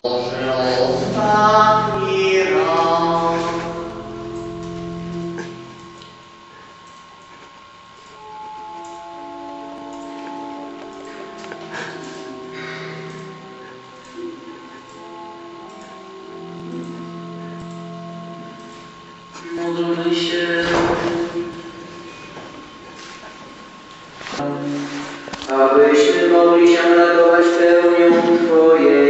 Może ostatni raz. Módlmy się, abyśmy mogli się radować pełnią Twojej